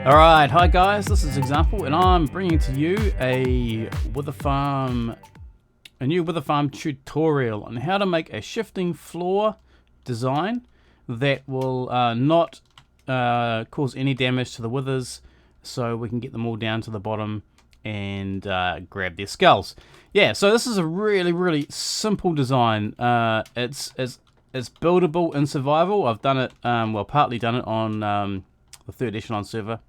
Alright, hi guys, this is Example, and I'm bringing to you a new Wither Farm tutorial on how to make a shifting floor design that will not cause any damage to the withers, so we can get them all down to the bottom and grab their skulls. Yeah, so this is a really simple design. It's buildable in survival. I've done it, partly done it on the Third Echelon Server.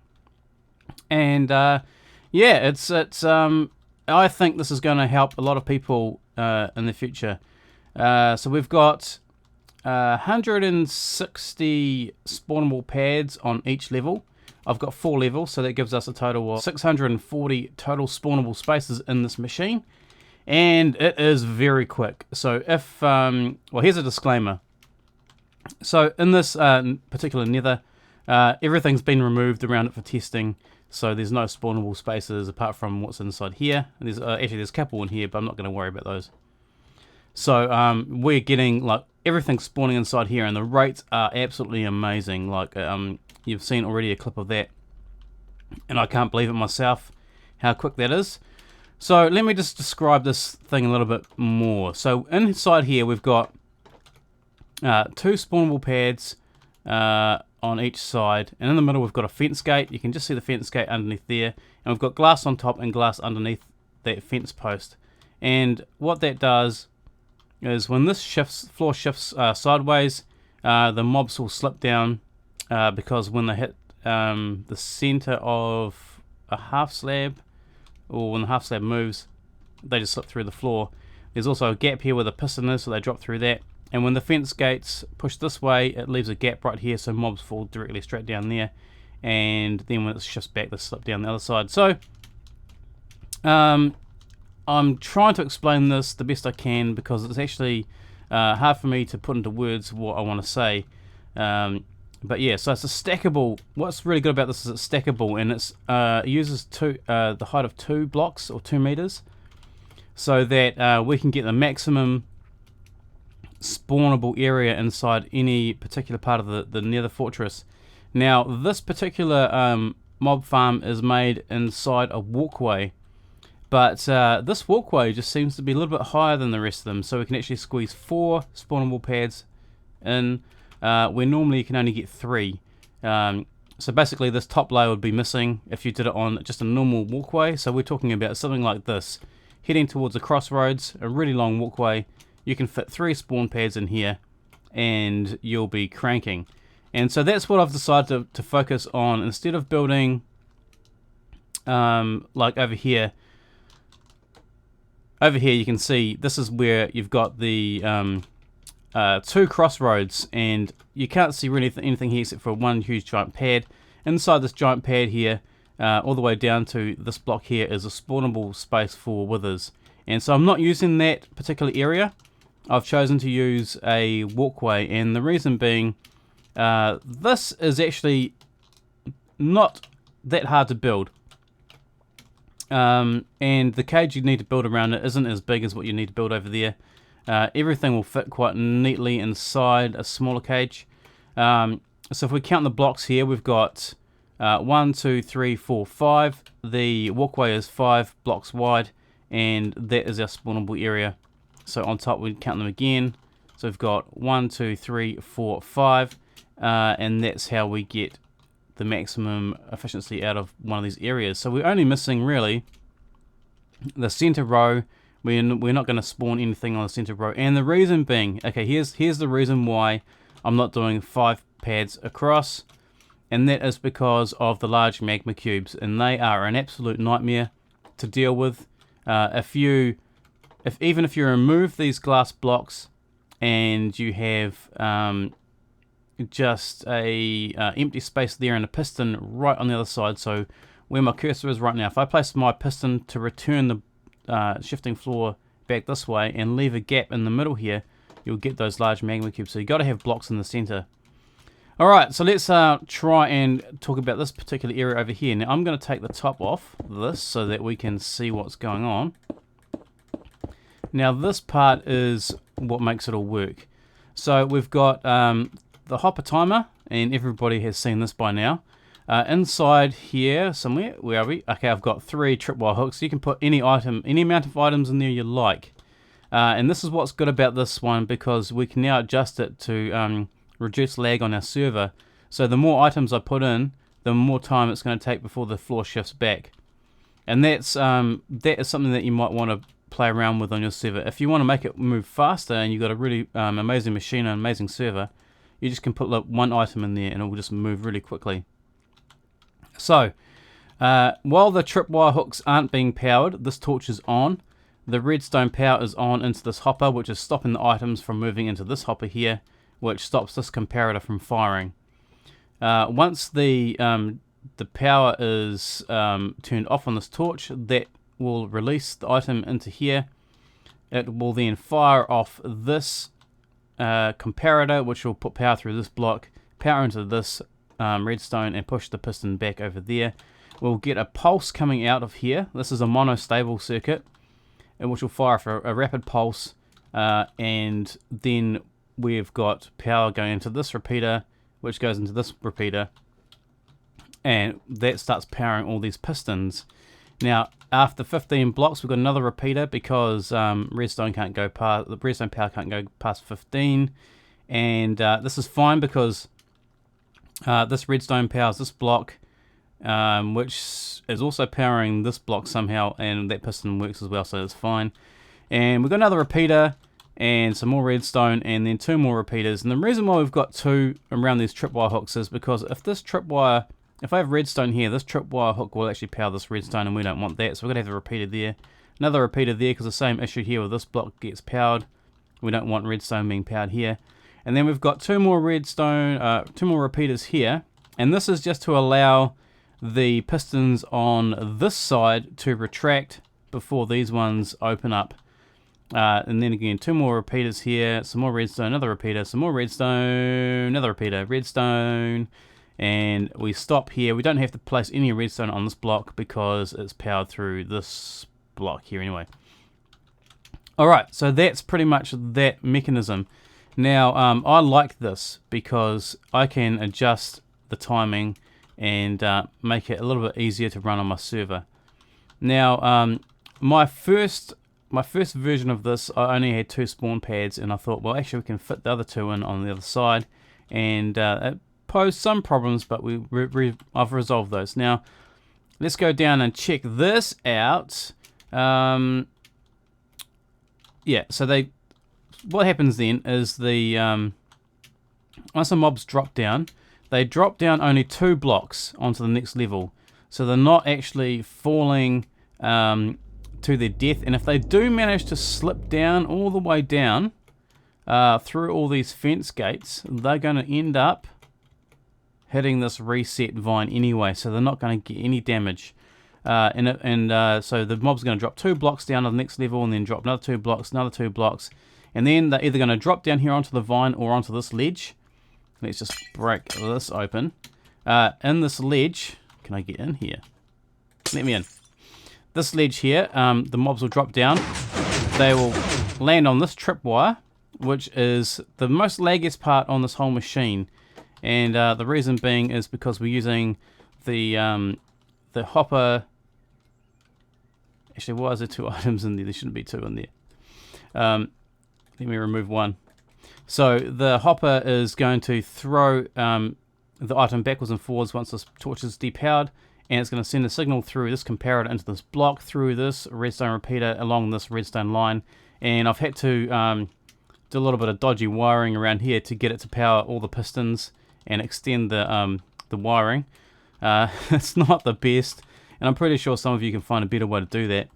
And yeah, it's I think this is going to help a lot of people in the future. So we've got 160 spawnable pads on each level. I've got 4 levels, so that gives us a total of 640 total spawnable spaces in this machine, and it is very quick. So if well, here's a disclaimer. So in this particular nether, everything's been removed around it for testing. So there's no spawnable spaces apart from what's inside here. And there's actually there's a couple in here, but I'm not going to worry about those. So we're getting like everything spawning inside here, and the rates are absolutely amazing. Like you've seen already a clip of that, and I can't believe it myself how quick that is. So let me just describe this thing a little bit more. So inside here we've got 2 spawnable pads on each side, and in the middle we've got a fence gate. You can just see the fence gate underneath there, and we've got glass on top and glass underneath that fence post. And what that does is when this floor shifts sideways, the mobs will slip down because when they hit the center of a half slab, or when the half slab moves, they just slip through the floor. There's also a gap here where the piston is, so they drop through that. And when the fence gates push this way, it leaves a gap right here, so mobs fall directly straight down there. And then when it shifts back, they slip down the other side. So I'm trying to explain this the best I can, because it's actually hard for me to put into words what I want to say. But yeah, so it's a stackable. What's really good about this is it's stackable, and it uses the height of 2 blocks or 2 meters, so that we can get the maximum spawnable area inside any particular part of the nether fortress. Now this particular mob farm is made inside a walkway, but this walkway just seems to be a little bit higher than the rest of them, so we can actually squeeze 4 spawnable pads in where normally you can only get 3. So basically this top layer would be missing if you did it on just a normal walkway. So we're talking about something like this, heading towards a crossroads, a really long walkway. You can fit 3 spawn pads in here and you'll be cranking. And so that's what I've decided to focus on. Instead of building like over here you can see this is where you've got the 2 crossroads, and you can't see really anything here except for one huge giant pad. Inside this giant pad here, all the way down to this block here, is a spawnable space for withers. And so I'm not using that particular area. I've chosen to use a walkway, and the reason being this is actually not that hard to build, and the cage you need to build around it isn't as big as what you need to build over there. Everything will fit quite neatly inside a smaller cage. So if we count the blocks here, we've got 1, 2, 3, 4, 5. The walkway is 5 blocks wide, and that is our spawnable area. So on top we count them again. So we've got 1, 2, 3, 4, 5, and that's how we get the maximum efficiency out of one of these areas. So we're only missing really the center row. We're not going to spawn anything on the center row, and the reason being, okay, here's the reason why I'm not doing 5 pads across, and that is because of the large magma cubes, and they are an absolute nightmare to deal with. Even if you remove these glass blocks and you have just a empty space there and a piston right on the other side, so where my cursor is right now, if I place my piston to return the shifting floor back this way and leave a gap in the middle here, you'll get those large magma cubes. So you got to have blocks in the center. Alright, so let's try and talk about this particular area over here. Now I'm going to take the top off this so that we can see what's going on. Now this part is what makes it all work. So we've got the hopper timer, and everybody has seen this by now. Inside here somewhere, where are we? Okay, I've got 3 tripwire hooks. You can put any item, any amount of items in there you like. And this is what's good about this one, because we can now adjust it to reduce lag on our server. So the more items I put in, the more time it's going to take before the floor shifts back. And that is something that you might want to play around with on your server. If you want to make it move faster and you've got a really amazing machine and amazing server, you just can put like 1 item in there and it will just move really quickly. So while the tripwire hooks aren't being powered, this torch is on. The redstone power is on into this hopper, which is stopping the items from moving into this hopper here, which stops this comparator from firing. Once the power is turned off on this torch, that will release the item into here. It will then fire off this comparator, which will put power through this block, power into this redstone, and push the piston back over there. We'll get a pulse coming out of here. This is a monostable circuit, which will fire for a rapid pulse, and then we've got power going into this repeater, which goes into this repeater, and that starts powering all these pistons. Now, after 15 blocks, we've got another repeater, because redstone power can't go past 15, and this is fine because this redstone powers this block, which is also powering this block somehow, and that piston works as well, so it's fine. And we've got another repeater and some more redstone, and then 2 more repeaters. And the reason why we've got 2 around these tripwire hooks is because if I have redstone here, this tripwire hook will actually power this redstone, and we don't want that, so we're going to have a repeater there. Another repeater there, because the same issue here with this block gets powered. We don't want redstone being powered here. And then we've got 2 more redstone, 2 more repeaters here, and this is just to allow the pistons on this side to retract before these ones open up. And then again, 2 more repeaters here, some more redstone, another repeater, some more redstone, another repeater, redstone, and we stop here. We don't have to place any redstone on this block because it's powered through this block here anyway. Alright, so that's pretty much that mechanism. Now, I like this because I can adjust the timing and make it a little bit easier to run on my server. Now, my first version of this, I only had 2 spawn pads, and I thought, well, actually we can fit the other 2 in on the other side, and it posed some problems, but I've resolved those. Now, let's go down and check this out. Yeah, so what happens then is once the mobs drop down, they drop down only 2 blocks onto the next level, so they're not actually falling to their death. And if they do manage to slip down all the way down through all these fence gates, they're going to end up hitting this reset vine anyway, so they're not going to get any damage. So the mob's going to drop 2 blocks down to the next level, and then drop another 2 blocks, another 2 blocks, and then they're either going to drop down here onto the vine or onto this ledge. Let's just break this open. In this ledge, can I get in here? Let me in. This ledge here, the mobs will drop down. They will land on this tripwire, which is the most laggiest part on this whole machine. And the reason being is because we're using the hopper. Actually, why is there 2 items in there? There shouldn't be 2 in there. Let me remove 1. So the hopper is going to throw the item backwards and forwards once this torch is depowered, and it's going to send a signal through this comparator into this block, through this redstone repeater, along this redstone line. And I've had to do a little bit of dodgy wiring around here to get it to power all the pistons and extend the wiring. It's not the best, and I'm pretty sure some of you can find a better way to do that.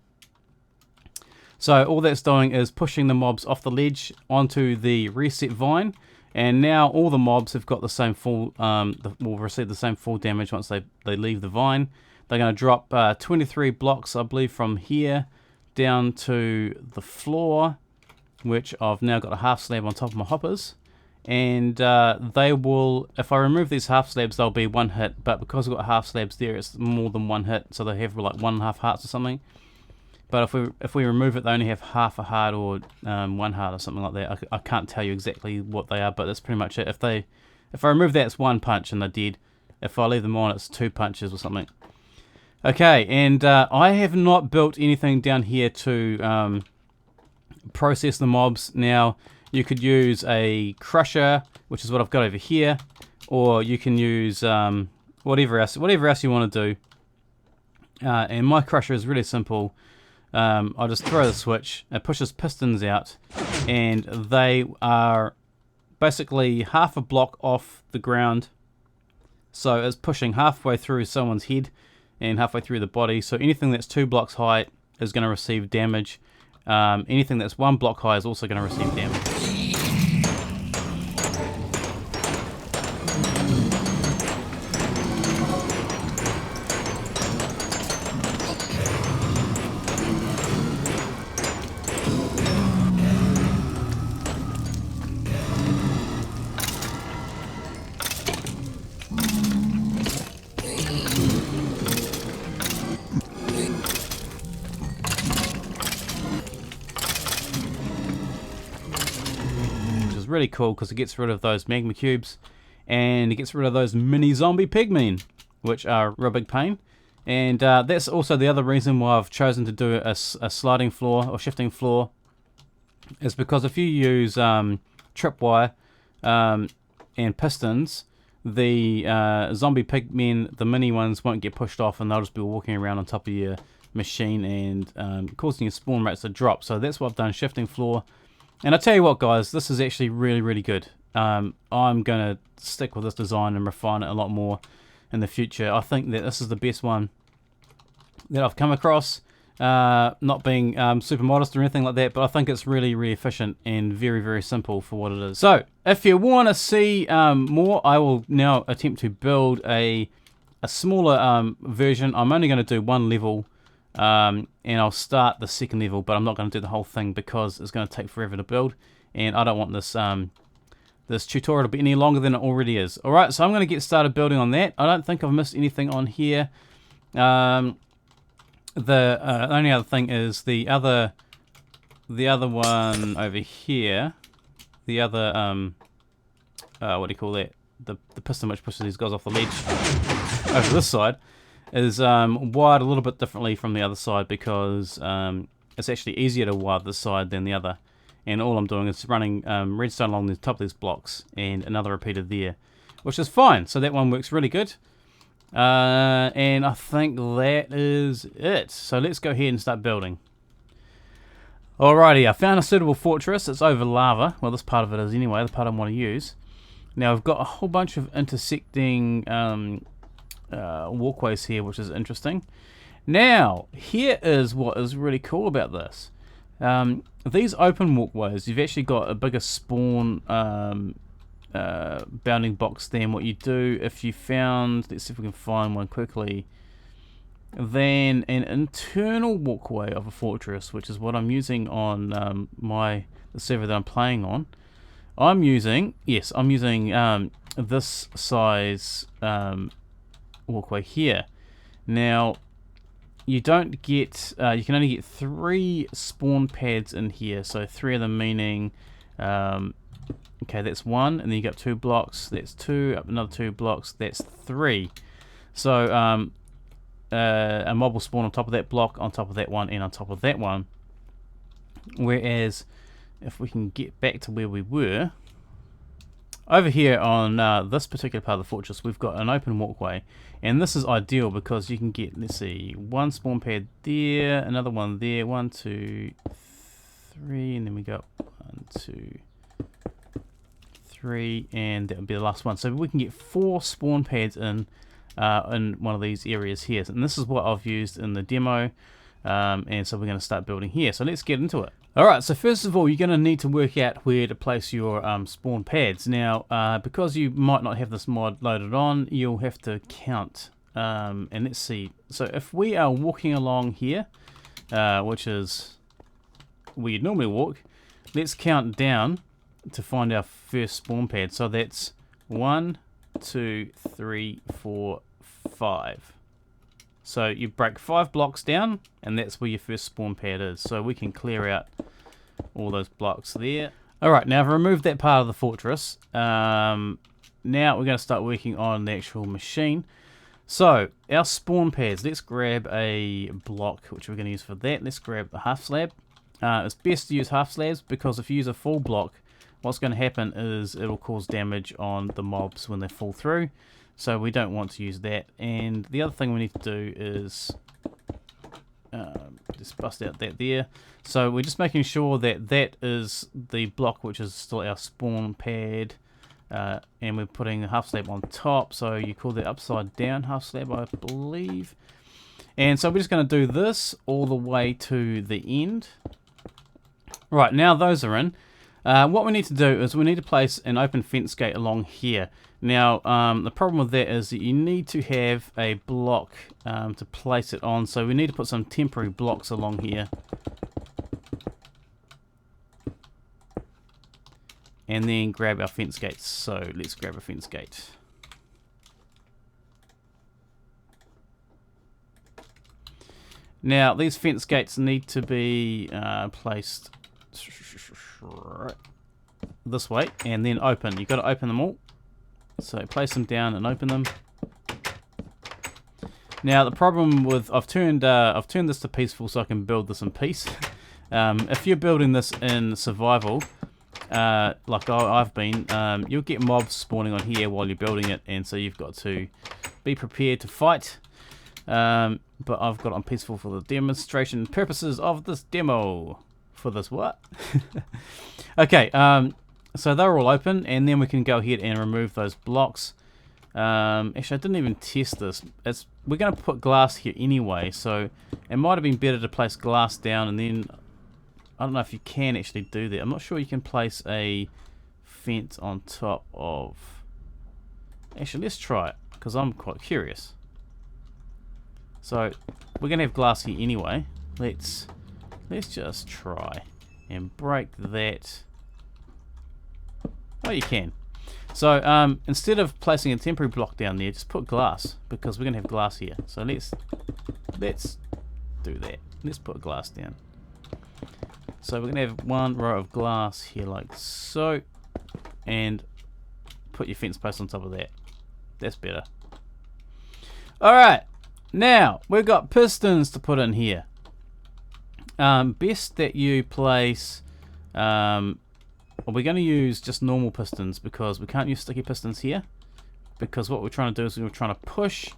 So all that's doing is pushing the mobs off the ledge onto the reset vine, and now all the mobs have got the same full, will receive the same full damage once they leave the vine. They're going to drop 23 blocks, I believe, from here down to the floor, which I've now got a half slab on top of my hoppers. And they will, if I remove these half slabs, they'll be 1 hit, but because I've got half slabs there, it's more than 1 hit, so they have like 1.5 hearts or something. But if we remove it, they only have half a heart or 1 heart or something like that. I can't tell you exactly what they are, but that's pretty much it. If I remove that, it's 1 punch and they're dead. If I leave them on, it's 2 punches or something. Okay, and I have not built anything down here to process the mobs. Now, you could use a crusher, which is what I've got over here, or you can use whatever else you want to do. And my crusher is really simple. I'll just throw the switch, it pushes pistons out, and they are basically half a block off the ground. So it's pushing halfway through someone's head and halfway through the body. So anything that's 2 blocks high is going to receive damage. Anything that's 1 block high is also going to receive damage. Really cool because it gets rid of those magma cubes and it gets rid of those mini zombie pigmen, which are a real big pain. And that's also the other reason why I've chosen to do a sliding floor or shifting floor, is because if you use tripwire and pistons, the zombie pigmen, the mini ones, won't get pushed off and they'll just be walking around on top of your machine and causing your spawn rates to drop. So that's what I've done, shifting floor. And I tell you what, guys, this is actually really good. I'm going to stick with this design and refine it a lot more in the future. I think that this is the best one that I've come across. Not being super modest or anything like that, but I think it's really efficient and very simple for what it is. So, if you want to see more, I will now attempt to build a smaller version. I'm only going to do 1 level. And I'll start the 2nd level, but I'm not going to do the whole thing because it's going to take forever to build, and I don't want this this tutorial to be any longer than it already is. Alright, so I'm going to get started building on that. I don't think I've missed anything on here. The only other thing is the other one over here, the other what do you call that, the piston which pushes these guys off the ledge over this side, is wired a little bit differently from the other side because it's actually easier to wire this side than the other. And all I'm doing is running redstone along the top of these blocks and another repeater there, which is fine. So that one works really good. And I think that is it. So let's go ahead and start building. Alrighty, I found a suitable fortress. It's over lava. Well, this part of it is anyway, the part I want to use. Now I've got a whole bunch of intersecting walkways here, which is interesting. Now, here is what is really cool about this. These open walkways, you've actually got a bigger spawn bounding box than what you do if you found, let's see if we can find one quickly, than an internal walkway of a fortress, which is what I'm using on the server that I'm playing on. I'm using this size walkway here. Now you don't get you can only get 3 spawn pads in here, so 3 of them meaning okay, that's 1, and then you got 2 blocks, that's 2, up another 2 blocks, that's 3. So a mob will spawn on top of that block, on top of that one, and on top of that one. Whereas if we can get back to where we were, over here on this particular part of the fortress, we've got an open walkway, and this is ideal because you can get, let's see, 1 spawn pad there, another one there, 1, 2, 3, and then we go 1, 2, 3, and that would be the last one. So we can get 4 spawn pads in one of these areas here, and this is what I've used in the demo, and so we're going to start building here. So let's get into it. Alright, so first of all, you're going to need to work out where to place your spawn pads. Now, because you might not have this mod loaded on, you'll have to count. And let's see. So if we are walking along here, which is where you'd normally walk, let's count down to find our first spawn pad. So that's 1, 2, 3, 4, 5. So you break 5 blocks down, and that's where your first spawn pad is. So we can clear out all those blocks there. Alright, now I've removed that part of the fortress. now we're going to start working on the actual machine. So our spawn pads, let's grab a block which we're going to use for that. Let's grab the half slab. It's best to use half slabs because if you use a full block, what's going to happen is it'll cause damage on the mobs when they fall through. So we don't want to use that. And the other thing we need to do is just bust out that there. So we're just making sure that that is the block which is still our spawn pad. And we're putting a half slab on top, so you call that upside down half slab, I believe. And so we're just going to do this all the way to the end. Right, now those are in. What we need to do is we need to place an open fence gate along here. Now, the problem with that is that you need to have a block to place it on, so we need to put some temporary blocks along here. And then grab our fence gates. So let's grab a fence gate. Now these fence gates need to be placed this way and then open. You've got to open them all. So place them down and open them. Now the problem with I've turned this to peaceful so I can build this in peace. If you're building this in survival, like I've been, you'll get mobs spawning on here while you're building it, and so you've got to be prepared to fight. But I've got it on peaceful for the demonstration purposes of this demo. For this what? Okay, so they're all open, and then we can go ahead and remove those blocks. Actually, I didn't even test this. We're going to put glass here anyway, so it might have been better to place glass down and then... I don't know if you can actually do that. I'm not sure you can place a fence on top of... Actually, let's try it, because I'm quite curious. So, we're going to have glass here anyway. Let's just try and break that. Oh, you can. So, instead of placing a temporary block down there, just put glass, because we're going to have glass here. So, let's do that. Let's put glass down. So we're going to have one row of glass here like so, and put your fence post on top of that. That's better. Alright, now we've got pistons to put in here. Best that you place, we're going to use just normal pistons because we can't use sticky pistons here, because what we're trying to do is we're trying to push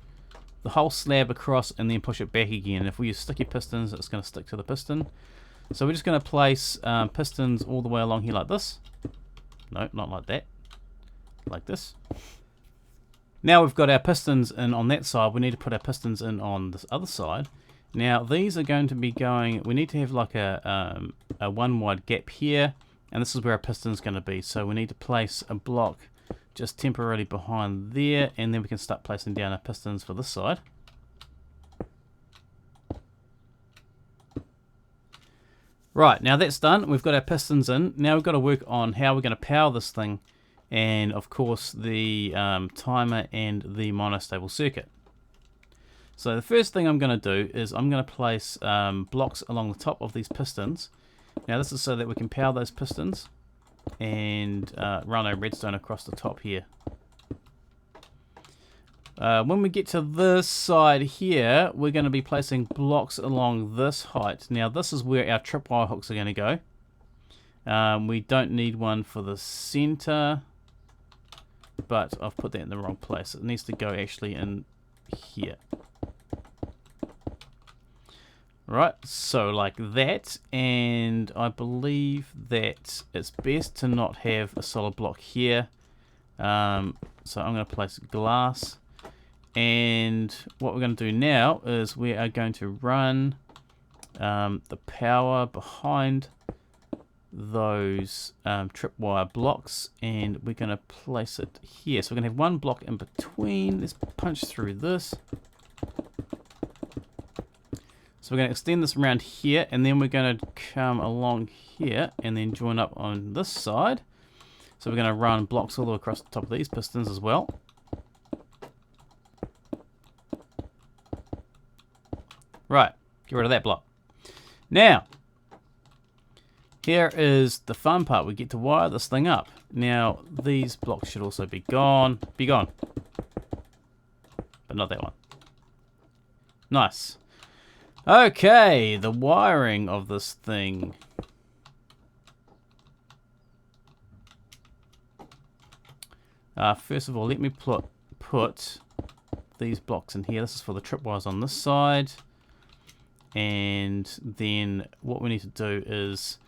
the whole slab across and then push it back again. If we use sticky pistons, it's going to stick to the piston. So we're just going to place pistons all the way along here like this. No, not like that. Like this. Now we've got our pistons in on that side. We need to put our pistons in on this other side. Now these are going to be going... We need to have like a one wide gap here. And this is where our piston's going to be. So we need to place a block just temporarily behind there. And then we can start placing down our pistons for this side. Right, now that's done. We've got our pistons in. Now we've got to work on how we're going to power this thing. And of course the timer and the monostable circuit. So the first thing I'm going to do is I'm going to place blocks along the top of these pistons. Now this is so that we can power those pistons and run a redstone across the top here. When we get to this side here, we're going to be placing blocks along this height. Now this is where our tripwire hooks are going to go. We don't need one for the center, but I've put that in the wrong place. It needs to go actually in here. Right, so like that, and I believe that it's best to not have a solid block here. So I'm going to place glass. And what we're going to do now is we are going to run the power behind those tripwire blocks, and we're going to place it here. So we're going to have one block in between. Let's punch through this. So we're going to extend this around here, and then we're going to come along here and then join up on this side. So we're going to run blocks all the way across the top of these pistons as well. Right, get rid of that block. Now, Here is the fun part. We get to wire this thing up. Now, these blocks should also be gone. Be gone. But not that one. Nice. Okay, the wiring of this thing. First of all, let me put these blocks in here. This is for the tripwires on this side. And then what we need to do is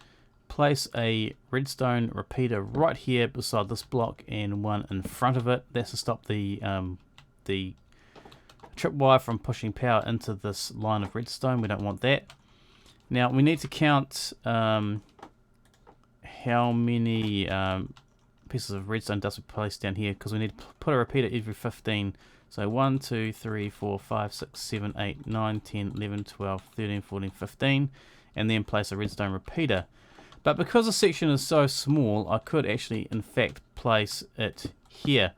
place a redstone repeater right here beside this block and one in front of it. That's to stop the tripwire from pushing power into this line of redstone. We don't want that. Now we need to count how many pieces of redstone dust we place down here, because we need to put a repeater every 15. So 1, 2, 3, 4, 5, 6, 7, 8, 9, 10, 11, 12, 13, 14, 15, and then place a redstone repeater. But because the section is so small, I could actually, in fact, place it here.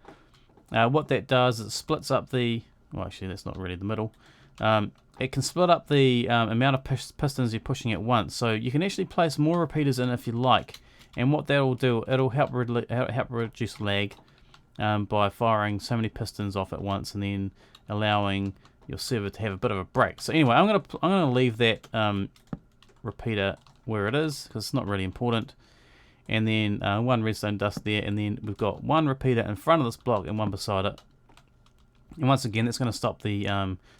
What that does is it splits up the... Well, actually, that's not really the middle. It can split up the amount of pistons you're pushing at once. So you can actually place more repeaters in if you like. And what that will do, it'll help reduce lag by firing so many pistons off at once and then allowing your server to have a bit of a break. So anyway, I'm gonna leave that repeater where it is because it's not really important. And then one redstone dust there, and then we've got one repeater in front of this block and one beside it. And once again, that's going to stop the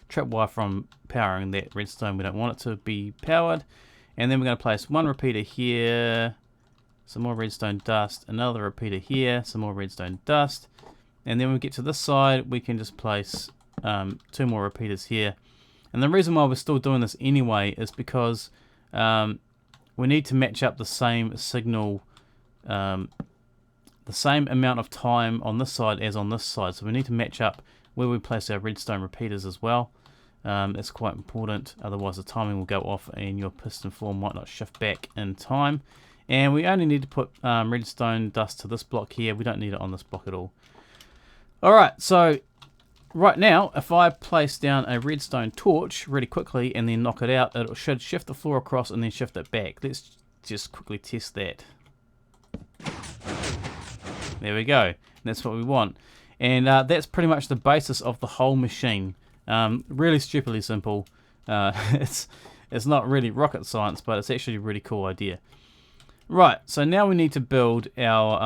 tripwire from powering that redstone. We don't want it to be powered. And then we're going to place one repeater here, some more redstone dust, another repeater here, some more redstone dust. And then when we get to this side, we can just place 2 more repeaters here. And the reason why we're still doing this anyway is because we need to match up the same signal, the same amount of time on this side as on this side. So we need to match up where we place our redstone repeaters as well. That's quite important, otherwise the timing will go off and your piston floor might not shift back in time. And we only need to put redstone dust to this block here. We don't need it on this block at all. Alright, so right now, if I place down a redstone torch really quickly and then knock it out, it should shift the floor across and then shift it back. Let's just quickly test that. There we go. And that's what we want. And that's pretty much the basis of the whole machine. Really stupidly simple. It's not really rocket science, but it's actually a really cool idea. Right, so now we need to build our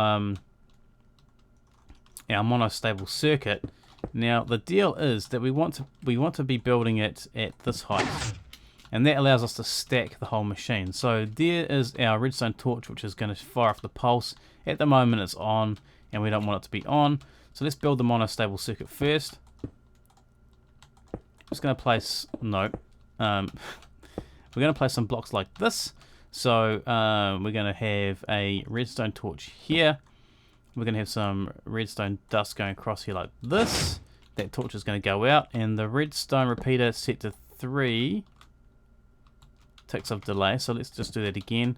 monostable circuit. Now the deal is that we want to be building it at this height, and that allows us to stack the whole machine. So there is our redstone torch, which is going to fire off the pulse. At the moment it's on, and we don't want it to be on. So let's build the monostable circuit first. Just going to place we're going to place some blocks like this. So we're going to have a redstone torch here. We're going to have some redstone dust going across here like this. That torch is going to go out, and the redstone repeater is set to 3 ticks of delay. So let's just do that again.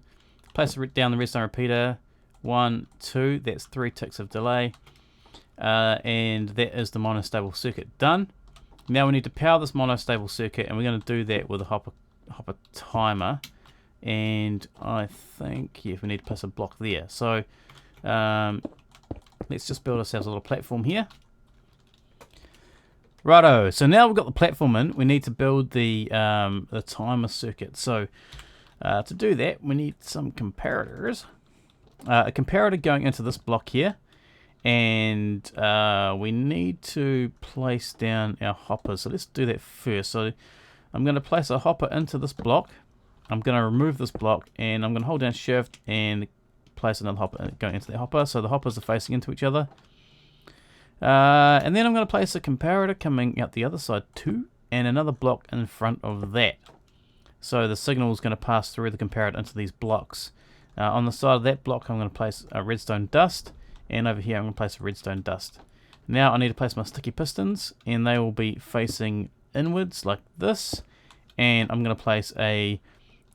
Place down the redstone repeater. 1, 2. That's 3 ticks of delay. And that is the monostable circuit done. Now we need to power this monostable circuit, and we're going to do that with a hopper timer. And I think, yeah, we need to place a block there. So let's just build ourselves a little platform here. Righto, so now we've got the platform in, we need to build the timer circuit. So to do that, we need some comparators. A comparator going into this block here. And we need to place down our hopper. So let's do that first. So I'm going to place a hopper into this block. I'm going to remove this block, and I'm going to hold down shift and place another hopper going into the hopper. So the hoppers are facing into each other. And then I'm going to place a comparator coming out the other side too, and another block in front of that. So the signal is going to pass through the comparator into these blocks. On the side of that block, I'm going to place a redstone dust. And over here I'm going to place a redstone dust. Now I need to place my sticky pistons, and they will be facing inwards like this. And I'm going to place a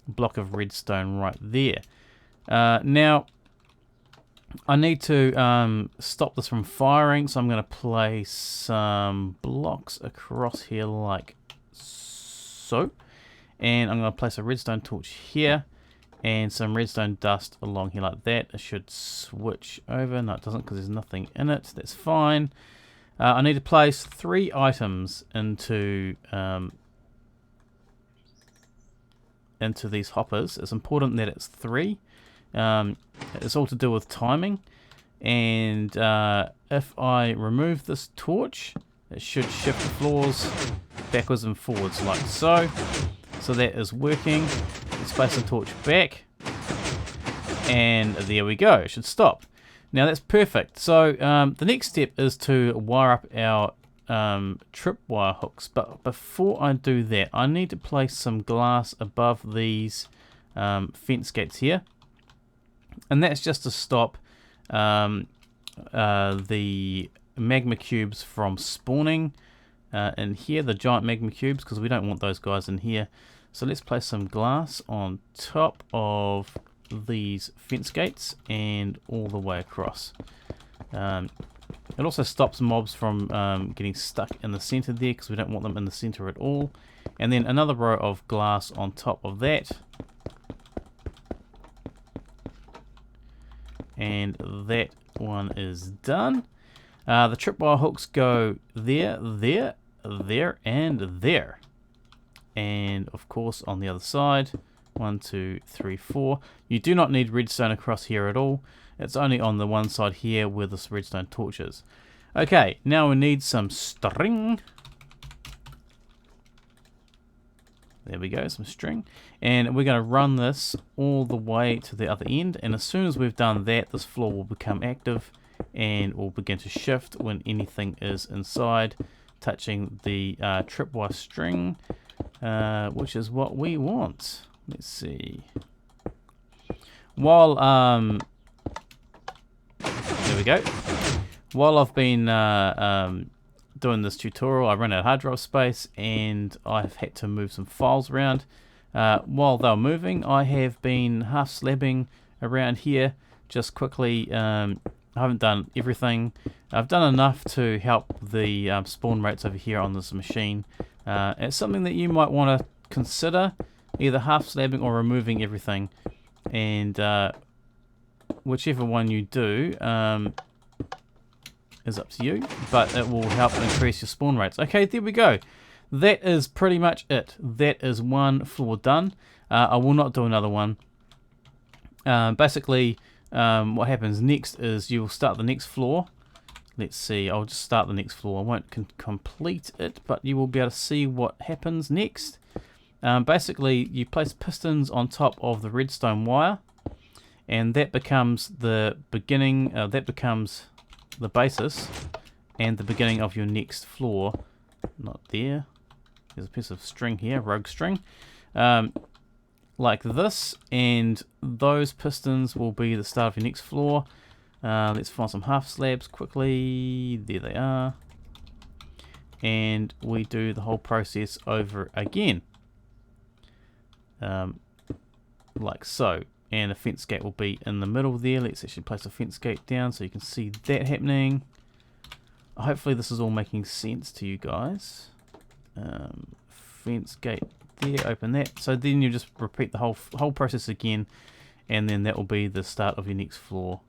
block of redstone right there. Now I need to stop this from firing, so I'm going to place some blocks across here like so. And I'm going to place a redstone torch here. and some redstone dust along here like that. It should switch over. No, it doesn't, because there's nothing in it. That's fine. I need to place 3 items into these hoppers. It's important that it's 3. It's all to do with timing. And if I remove this torch, it should shift the floors backwards and forwards like so. So that is working. Let's place the torch back. And there we go. It should stop. Now that's perfect. So the next step is to wire up our tripwire hooks. But before I do that, I need to place some glass above these fence gates here. And that's just to stop the magma cubes from spawning in here, the giant magma cubes, because we don't want those guys in here. So let's place some glass on top of these fence gates and all the way across. It also stops mobs from getting stuck in the center there, because we don't want them in the center at all. And then another row of glass on top of that. And that one is done. The tripwire hooks go there, there, there, and there. And of course on the other side, 1, 2, 3, 4. You do not need redstone across here at all. It's only on the one side here where this redstone torch is. Okay, now we need some string. There we go, some string. And we're going to run this all the way to the other end. And as soon as we've done that, this floor will become active and will begin to shift when anything is inside, touching the tripwire string, which is what we want. Let's see. While there we go. While I've been doing this tutorial, I ran out of hard drive space and I've had to move some files around. While they were moving, I have been half slabbing around here just quickly. I haven't done everything. I've done enough to help the spawn rates over here on this machine. It's something that you might want to consider, either half slabbing or removing everything. And whichever one you do is up to you, but it will help increase your spawn rates. Okay, there we go. That is pretty much it. That is one floor done. I will not do another one. Basically, what happens next is you will start the next floor. Let's see, I'll just start the next floor. I won't complete it, but you will be able to see what happens next. Basically, you place pistons on top of the redstone wire, and that becomes the beginning, that becomes the basis and the beginning of your next floor. Not there. There's a piece of string here, rogue string. Like this, and those pistons will be the start of your next floor. Let's find some half slabs quickly. There they are. And we do the whole process over again. Like so. And a fence gate will be in the middle there. Let's actually place a fence gate down so you can see that happening. Hopefully this is all making sense to you guys. Fence gate there, open that. So then you just repeat the whole process again, and then that will be the start of your next floor.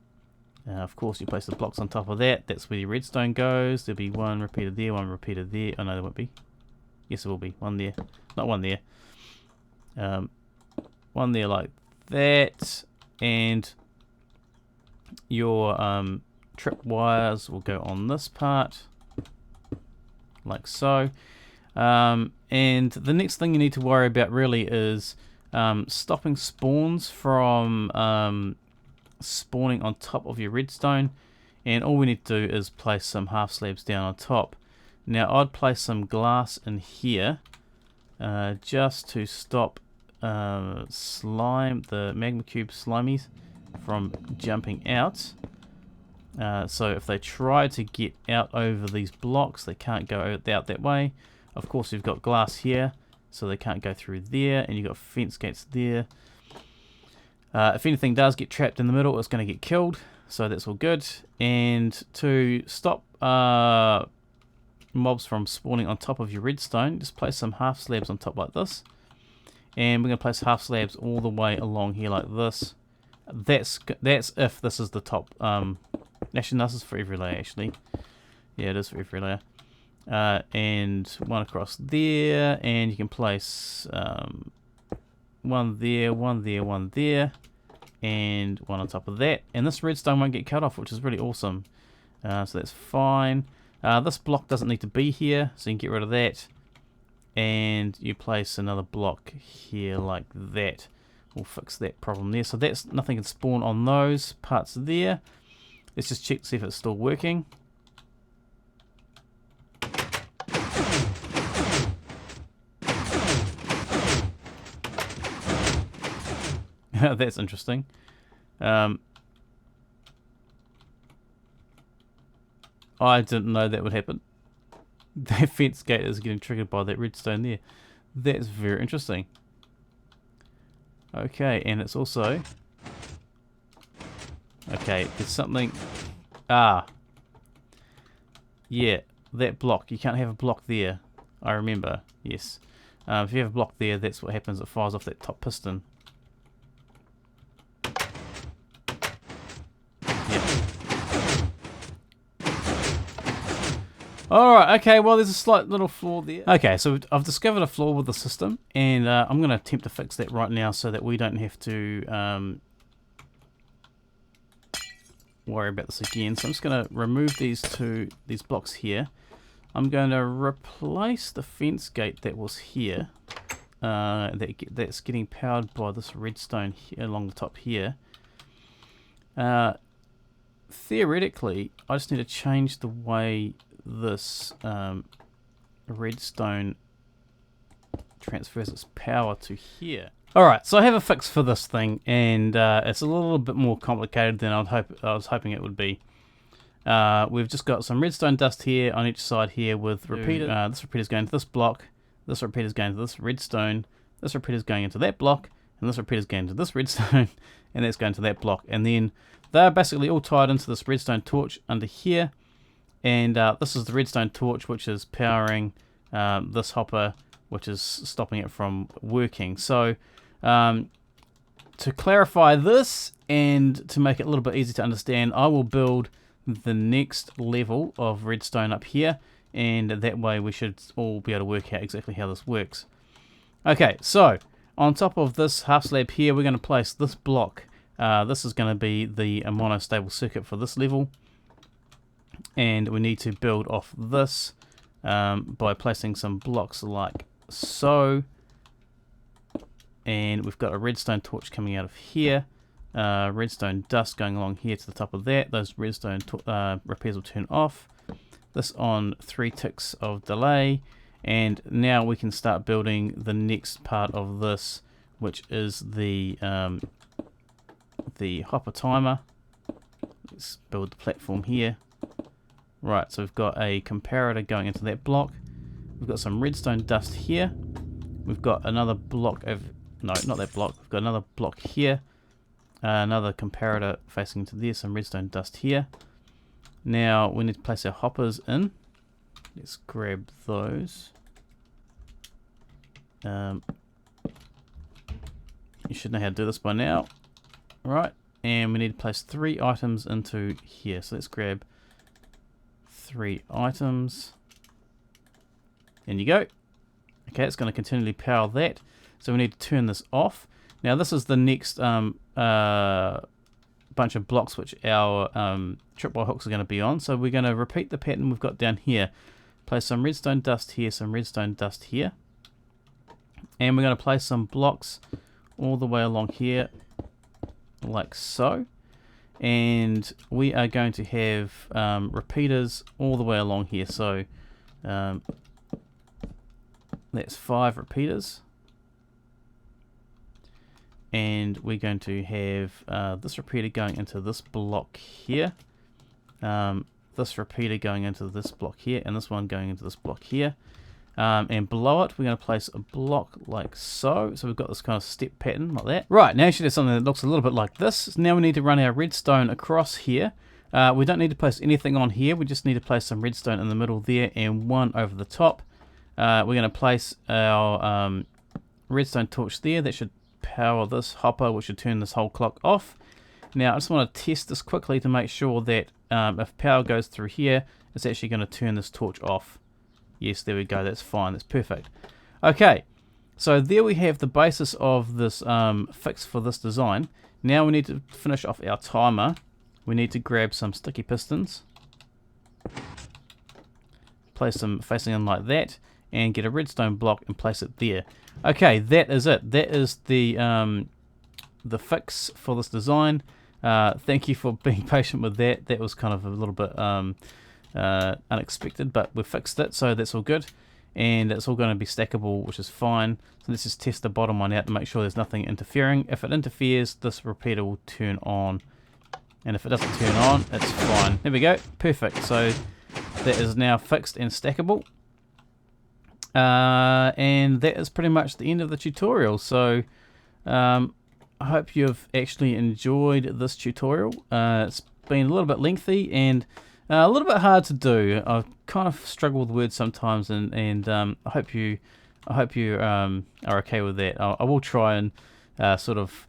Of course, you place the blocks on top of that. That's where your redstone goes. There'll be one repeated there, one repeated there. Oh no, there won't be. Yes, there will be. One there. Not one there. One there like that, and your trip wires will go on this part like so. And the next thing you need to worry about really is stopping spawns from spawning on top of your redstone, and all we need to do is place some half slabs down on top. Now I'd place some glass in here just to stop the magma cube slimies from jumping out. So if they try to get out over these blocks, they can't go out that way. Of course, you've got glass here, so they can't go through there, and you've got fence gates there. If anything does get trapped in the middle, it's going to get killed, so that's all good. And to stop mobs from spawning on top of your redstone, just place some half slabs on top like this. and we're going to place half slabs all the way along here like this. That's if this is the top. Actually, no, this is for every layer. Actually, yeah, it is for every layer. And one across there, and you can place one there, one there, one there, and one on top of that. And this redstone won't get cut off, which is really awesome. So that's fine. This block doesn't need to be here, so you can get rid of that. And you place another block here like that. We'll fix that problem there. So that's nothing can spawn on those parts there. Let's just check to see if it's still working. That's interesting. I didn't know that would happen. That fence gate is getting triggered by that redstone there. That's very interesting. Okay, and it's also... Okay, there's something... Ah. Yeah, that block. You can't have a block there. I remember. Yes. If you have a block there, that's what happens. It fires off that top piston. Alright, okay, well there's a slight little flaw there. Okay, so I've discovered a flaw with the system, and I'm going to attempt to fix that right now so that we don't have to worry about this again. So I'm just going to remove these blocks here. I'm going to replace the fence gate that was here, that's getting powered by this redstone here along the top here. Theoretically, I just need to change the way this redstone transfers its power to here. Alright, so I have a fix for this thing, and it's a little bit more complicated than I was hoping it would be. We've just got some redstone dust here on each side here with repeater. This repeater is going to this block, this repeater is going to this redstone, this repeater is going into that block, and this repeater is going to this redstone, and that's going to that block. And then they're basically all tied into this redstone torch under here. And this is the redstone torch, which is powering this hopper, which is stopping it from working. So to clarify this and to make it a little bit easier to understand, I will build the next level of redstone up here, and that way we should all be able to work out exactly how this works. Okay, so on top of this half slab here, we're going to place this block. This is going to be the monostable circuit for this level. And we need to build off this by placing some blocks like so. And we've got a redstone torch coming out of here, redstone dust going along here to the top of that. Those redstone repairs will turn off. This on 3 ticks of delay, and now we can start building the next part of this, which is the hopper timer. Let's build the platform here. Right, so we've got a comparator going into that block. We've got some redstone dust here. We've got another block of... No, not that block. We've got another block here. Another comparator facing into there. Some redstone dust here. Now, we need to place our hoppers in. Let's grab those. You should know how to do this by now. Right, and we need to place 3 items into here. So let's grab 3 items. In you go. Okay, it's going to continually power that. So we need to turn this off. Now this is the next bunch of blocks which our tripwire hooks are going to be on. So we're going to repeat the pattern we've got down here. Place some redstone dust here, some redstone dust here. And we're going to place some blocks all the way along here, like so. And we are going to have repeaters all the way along here. So that's 5 repeaters. And we're going to have this repeater going into this block here. This repeater going into this block here. And this one going into this block here. And below it, we're going to place a block like so. So we've got this kind of step pattern like that. Right, now you should have something that looks a little bit like this. Now we need to run our redstone across here. We don't need to place anything on here. We just need to place some redstone in the middle there and one over the top. We're going to place our redstone torch there. That should power this hopper, which should turn this whole clock off. Now I just want to test this quickly to make sure that if power goes through here, it's actually going to turn this torch off. Yes, there we go. That's fine. That's perfect. Okay, so there we have the basis of this fix for this design. Now we need to finish off our timer. We need to grab some sticky pistons, place them facing in like that, and get a redstone block and place it there. Okay, that is it. That is the fix for this design. Thank you for being patient with that. That was kind of a little bit unexpected, but we fixed it, so that's all good. And it's all going to be stackable, which is fine. So let's just test the bottom one out to make sure there's nothing interfering. If it interferes, this repeater will turn on. And if it doesn't turn on, it's fine. There we go. Perfect. So that is now fixed and stackable. And that is pretty much the end of the tutorial. So I hope you've actually enjoyed this tutorial. It's been a little bit lengthy and a little bit hard to do. I've kind of struggled with words sometimes, and I hope you are okay with that. I will try and sort of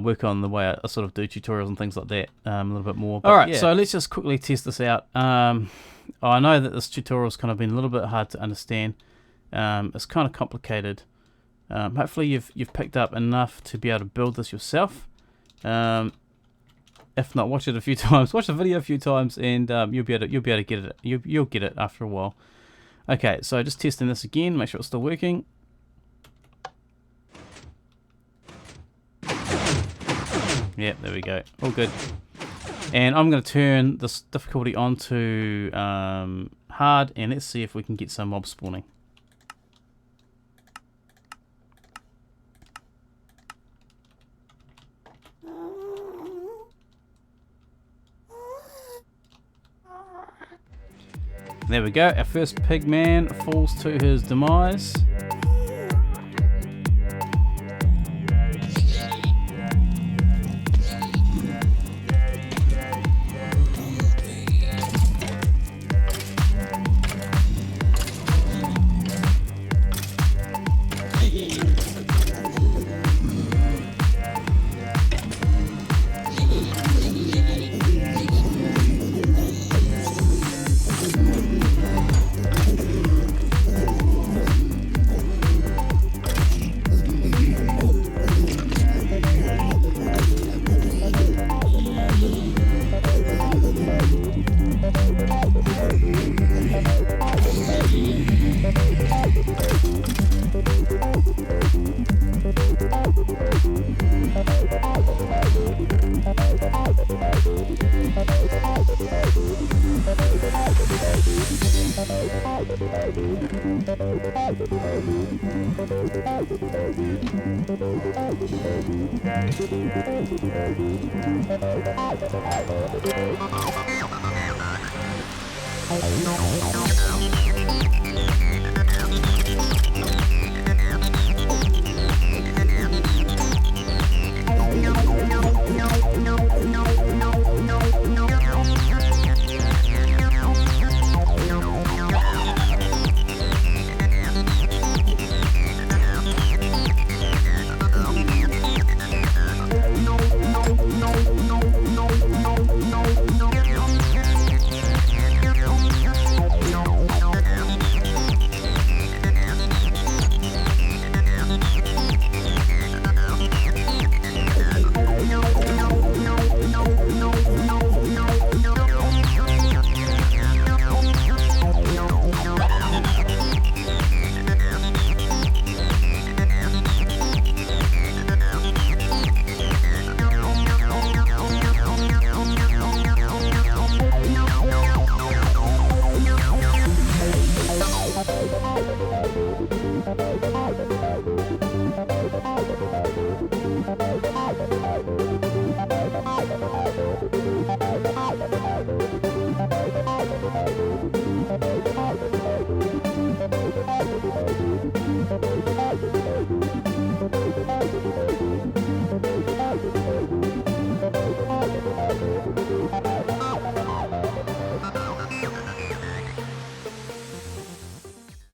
work on the way I sort of do tutorials and things like that a little bit more. All right, yeah. So let's just quickly test this out. I know that this tutorial's kind of been a little bit hard to understand. It's kind of complicated. Hopefully you've picked up enough to be able to build this yourself. If not, watch it a few times. Watch the video a few times, and you'll be able to get it. You'll get it after a while. Okay, so just testing this again. Make sure it's still working. Yeah, there we go. All good. And I'm going to turn this difficulty on to hard, and let's see if we can get some mob spawning. There we go, our first pigman falls to his demise. I